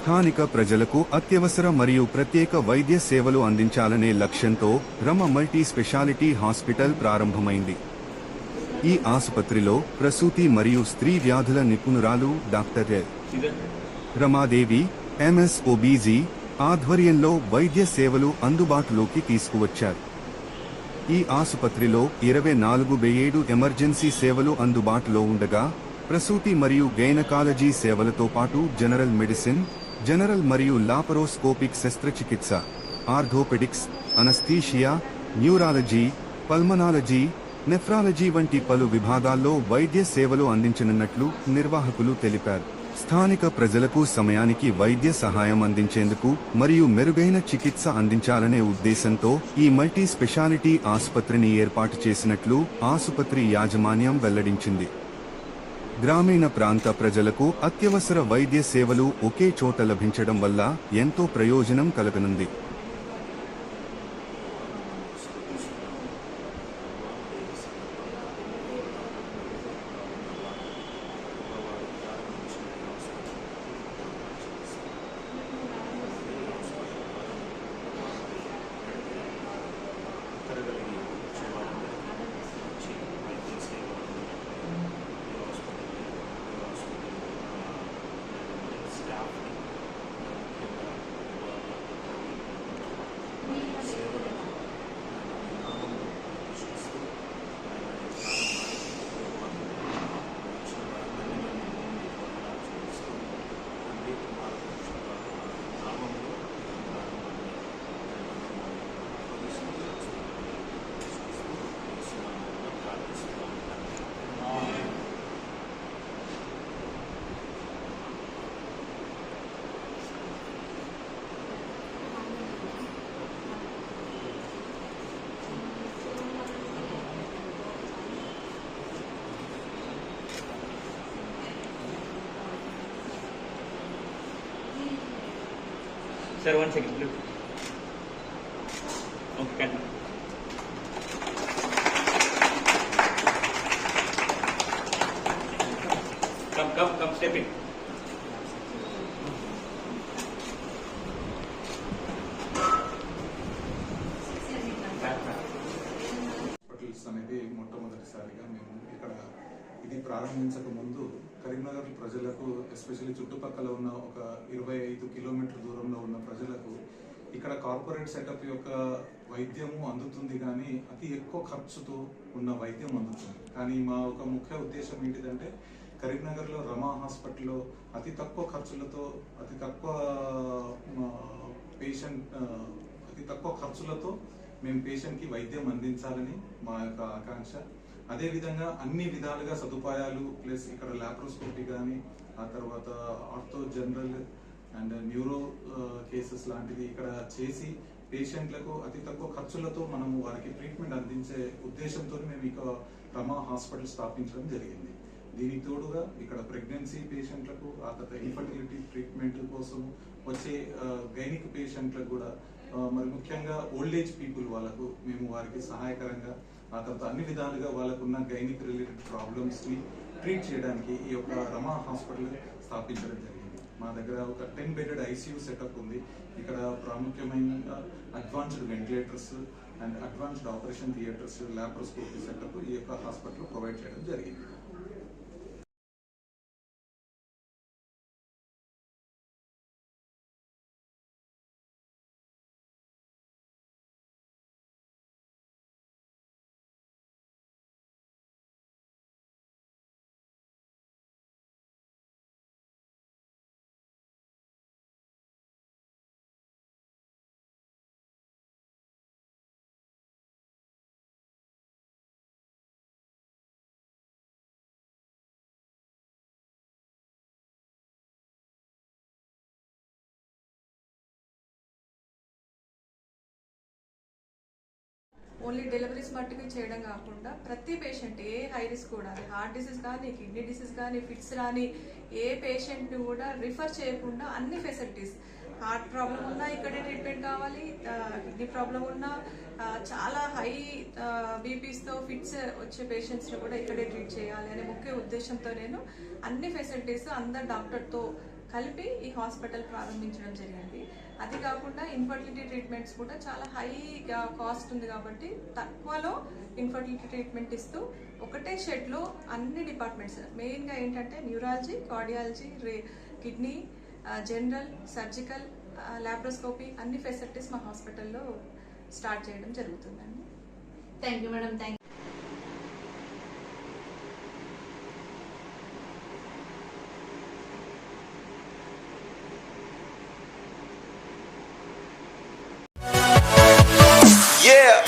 స్థానిక ప్రజలకు అత్యవసర మరియు ప్రత్యేక వైద్య సేవలు అందించాలనే లక్ష్యంతో రమ మల్టీ స్పెషాలిటీ హాస్పిటల్ ప్రారంభమైంది. ఈ ఆసుపత్రిలో ప్రసూతి మరియు స్త్రీ వ్యాధుల నిపుణురాలు డాక్టర్ ఎల్. రమాదేవి ఎంఎస్ఓబీజీ ఆధ్వర్యంలో వైద్య సేవలు అందుబాటులోకి తీసుకువచ్చారు. ఈ ఆసుపత్రిలో 24/7 ఎమర్జెన్సీ సేవలు అందుబాటులో ఉండగా ప్రసూతి మరియు గైనకాలజీ సేవలతో పాటు జనరల్ మెడిసిన్, జనరల్ మరియు లాపరోస్కోపిక్ శస్త్రచికిత్స, orthopaedics, anaesthesia, neurology, pulmonology, nephrology వంటి పలు విభాగాల్లో వైద్య సేవలు అందించనున్నట్లు నిర్వాహకులు తెలిపారు. స్థానిక ప్రజలకు సమయానికి వైద్య సహాయం అందించేందుకు మరియు మెరుగైన చికిత్స అందించాలనే ఉద్దేశంతో ఈ మల్టీ స్పెషాలిటీ ఆసుపత్రిని ఏర్పాటు చేసినట్లు ఆసుపత్రి యాజమాన్యం వెల్లడించింది. గ్రామీణ ప్రాంత ప్రజలకు అత్యవసర వైద్య సేవలు ఒకే చోట లభించడం వల్ల ఎంతో ప్రయోజనం కలగనుంది. Sir, 1 second, please. Okay. Come, step in. Hospitals అనేది మొట్టమొదటిసారిగా మేము ఇక్కడ ఇది ప్రారంభించక ముందు కరీంనగర్ ప్రజలకు ఎస్పెషల్లీ చుట్టుపక్కల ఉన్న ఒక 25 కిలోమీటర్ దూరంలో ఉన్న ప్రజలకు ఇక్కడ కార్పొరేట్ సెటప్ యొక్క వైద్యము అందుతుంది, కానీ అతి ఎక్కువ ఖర్చుతో ఉన్న వైద్యం అందుతుంది. కానీ మా ఒక ముఖ్య ఉద్దేశం ఏంటిదంటే కరీంనగర్లో రమా హాస్పిటల్లో అతి తక్కువ ఖర్చులతో అతి తక్కువ ఖర్చులతో మేము పేషెంట్కి వైద్యం అందించాలని మా యొక్క ఆకాంక్ష. అదేవిధంగా అన్ని విధాలుగా సదుపాయాలు ప్లస్ ఇక్కడ లాప్రోస్కోపీ కానీ ఆ తర్వాత ortho general and neuro cases లాంటివి ఇక్కడ చేసి పేషెంట్లకు అతి తక్కువ ఖర్చులతో మనము వారికి ట్రీట్మెంట్ అందించే ఉద్దేశంతో మేము ఇక రమా హాస్పిటల్ స్థాపించడం జరిగింది. దీనికి తోడుగా ఇక్కడ ప్రెగ్నెన్సీ పేషెంట్లకు ఆ తర్వాత ఇన్ఫర్టిలిటీ ట్రీట్మెంట్ కోసం వచ్చే గైనిక్ పేషెంట్లకు కూడా మరి ముఖ్యంగా ఓల్డ్ ఏజ్ పీపుల్ వాళ్ళకు మేము వారికి సహాయకరంగా ఆ తర్వాత అన్ని విధాలుగా వాళ్ళకున్న గైనిక్ రిలేటెడ్ ప్రాబ్లమ్స్ ని ట్రీట్ చేయడానికి ఈ యొక్క రమా హాస్పిటల్ స్థాపించడం జరిగింది. మా దగ్గర ఒక 10 బెడెడ్ ఐసీయూ సెటప్ ఉంది. ఇక్కడ ప్రాముఖ్యమైన advanced ventilators and advanced operation theatres, laparoscopy setup ఈ యొక్క హాస్పిటల్ ప్రొవైడ్ చేయడం జరిగింది. ఓన్లీ డెలివరీస్ మట్టుకు చేయడం కాకుండా ప్రతి పేషెంట్ ఏ హై రిస్క్ కూడా, అది హార్ట్ డిసీజ్ కానీ, కిడ్నీ డిసీజ్ కానీ, ఫిట్స్ కానీ ఏ పేషెంట్ కూడా రిఫర్ చేయకుండా అన్ని ఫెసిలిటీస్, హార్ట్ ప్రాబ్లం ఉన్నా ఇక్కడే ట్రీట్మెంట్ కావాలి, కిడ్నీ ప్రాబ్లం ఉన్నా, చాలా హై బీపీస్తో ఫిట్స్ వచ్చే పేషెంట్స్ని కూడా ఇక్కడే ట్రీట్ చేయాలి అనే ముఖ్య ఉద్దేశంతో నేను అన్ని ఫెసిలిటీస్ అందరు డాక్టర్తో కలిపి ఈ హాస్పిటల్ ప్రారంభించడం జరిగింది. అది కాకుండా ఇన్ఫర్టిలిటీ ట్రీట్మెంట్స్ కూడా చాలా హై కాస్ట్ ఉంది కాబట్టి తక్కువలో ఇన్ఫర్టిలిటీ ట్రీట్మెంట్ ఇస్తూ ఒకటే షెడ్లో అన్ని డిపార్ట్మెంట్స్, మెయిన్గా ఏంటంటే neurology, cardiology, kidney, general, surgical, laparoscopy అన్ని ఫెసిలిటీస్ మా హాస్పిటల్లో స్టార్ట్ చేయడం జరుగుతుందండి. Thank you madam. Thank Yeah.